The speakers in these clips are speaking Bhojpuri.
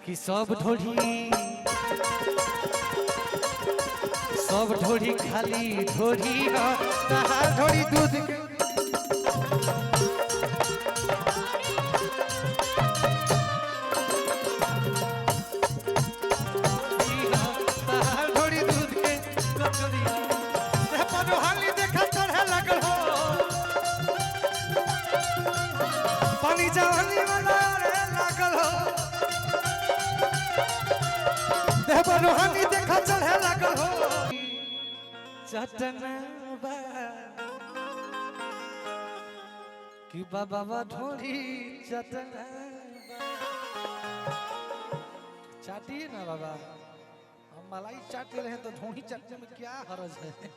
कि सब ढोरी खाली ढोरी तहार ढोरी दूध के जवानी वाला रे लागल हो देह पर रोहानी देखा चढ़े लागल हो चटनबा कि बाबा ढोरी चटनबा चाटिए ना बाबा हम मलाई चाट रहे हैं तो ढोरी चाटने में क्या हर्ज है।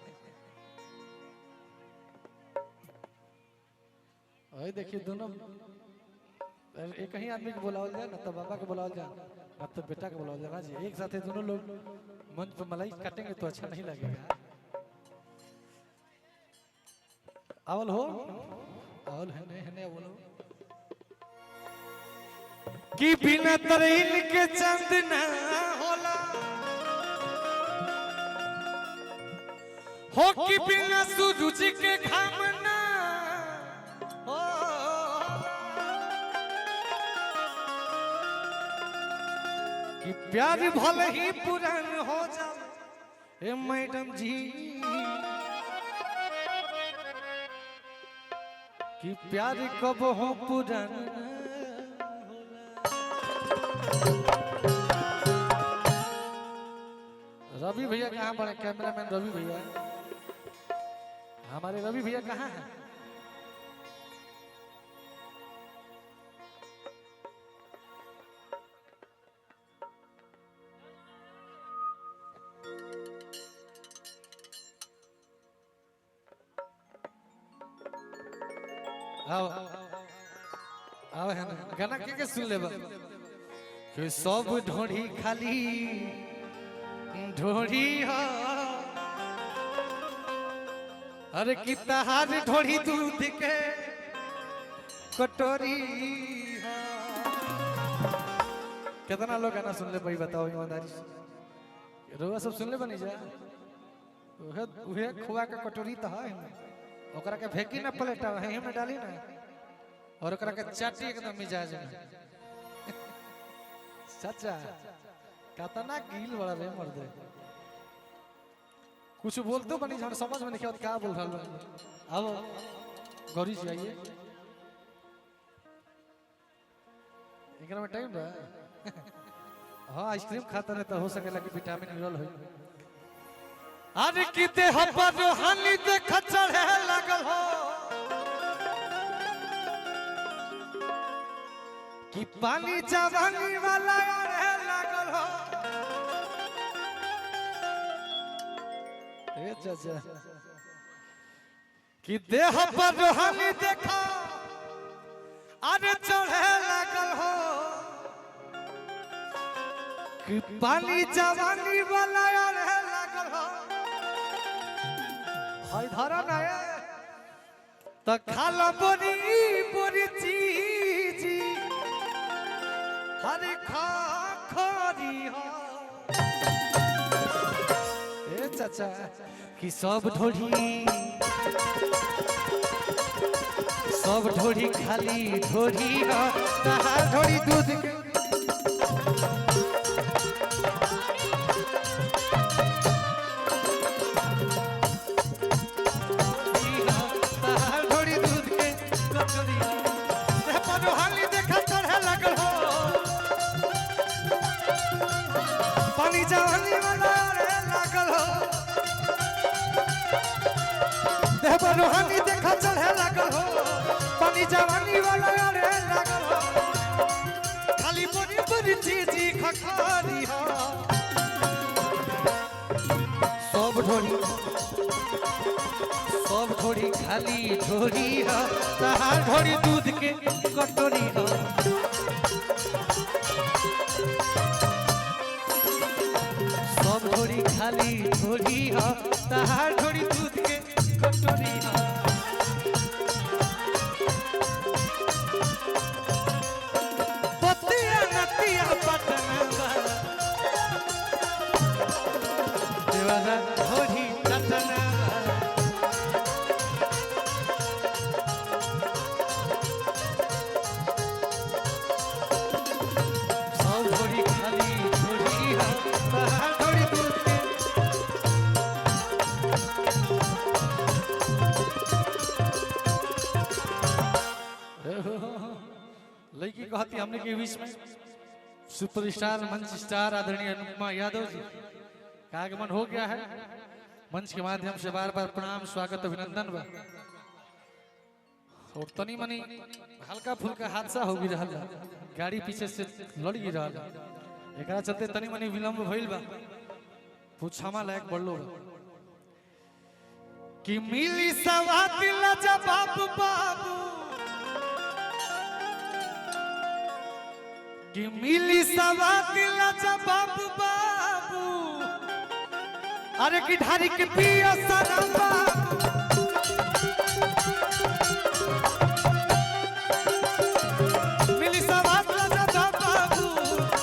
वही देखिए दोनों एक ही आदमी को बुलावल जाए ना तो बाबा को बुलावल जाए ना तो बेटा को बुलावल जाए ना जी एक साथ दोनों लोग मंच पर मलाई काटेंगे तो अच्छा नहीं लगेगा। आवल हो आवल है नहीं बोलो कि बिना तरीन के चंद ना होला हो कि बिना सूरज के घाम ना हो कि प्यार भले ही पुरान हो जाए मैडम जी कि प्यार कब हो पुरान। रवि भैया कहाँ पड़े कैमरामैन रवि भैया हमारे रवि भैया कहाँ हैं? आओ आओ है ना गाना के सुन ले कि सब ढोरी खाली ढोरी हो अरे कि तहार ढोरी दूध के कटोरी हो। कितना लोग गाना सुन ले भाई बताओ ईमानदारी से रोआ सब सुन ले बनी जा उहे खुआ के कटोरी तो है ओकरा के फेंकी ना प्लेट है में डाली ना और ओकरा के चाटी एकदम मिजाज में सच्चा कतना गील बड़ा रे मर्द कुछ बोल तो बनी जान समझ में नहीं आवत क्या बोल रहल अब गौरी जी आइए एकरा में टाइम बा हां आइसक्रीम खाता रहे तो हो सकेला कि विटामिन मिनरल हो। अरे कि देह पर रोहानी देख चढ़े लागल हो कि पानी जवानी वाला अड़े लागल हो ए चाचा कि देह पर रोहानी देखा अरे चढ़े लागल हो कि पानी जवानी वाला अड़े लागल हो हाय धारा ना तो खाला बोरी बोरी चीज हर खा खोरी हो ए चाचा कि सब ढोरी खाली ढोरी हो तहार ढोरी दूध के जवानी वाला रे लागल हो देह पर रोहानी देखा चढ़े लागल हो पानी जवानी वाला रे लागल हो खाली बोरी बोरी चीज खखारी हो सब ढोरी खाली ढोरी हो तहार ढोरी दूध के कटोरी हो। सब ढोरी खाली ढोरी हो तहार ढोरी दूध के कटोरी हो। पतिया नतिया पटना तहार ढोरी दूध के लड़की कहती हमने के बीच में सुपरस्टार मंच स्टार आदरणीय अनुपमा यादव जी का आगमन हो गया है। मंच के माध्यम से बार बार प्रणाम स्वागत अभिनंदन बा। और तनी मनी हल्का फुल्का हादसा हो रहा गाड़ी पीछे से लड़ रहा एक चलते तनी मनी विलम्ब भइल बा पूछामा लायक बढ़लो कि मिली सवा दिल जवाब बाबू कि मिली सवा दिल जवाब बाबू अरे की ढारी के पिया सनम बाबू मिली सवा दिल जवाब बाबू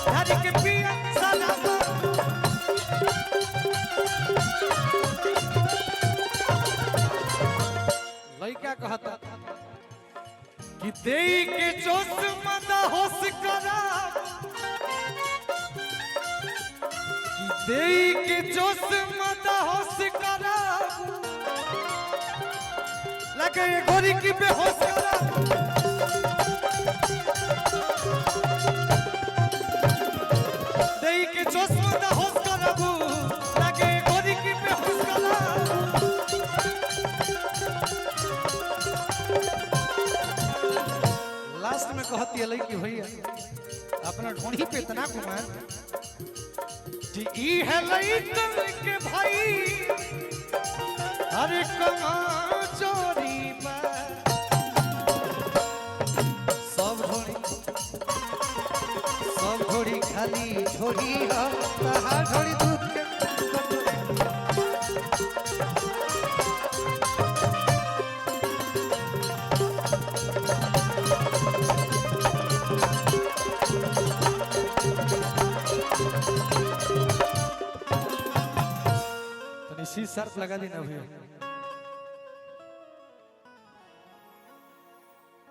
ढारी के पिया सनम लइका कहता कि देई के जोश मदा होश करा कि देई के जोश मदा होश करा लगे ये गोरी की बेहोश करा देई के जोश मदा होश करा लगे ये गोरी की बेहोश करा लास्ट में कहती है लड़की भैया अपना ढोंढी पे इतना कुमार जी ई है लइकन के भाई अरे कमा चोरी बा सब ढोड़ी खाली ढोड़ी हो तहार ढोड़ी दूध के सी शर्त लगा दी ना भैया।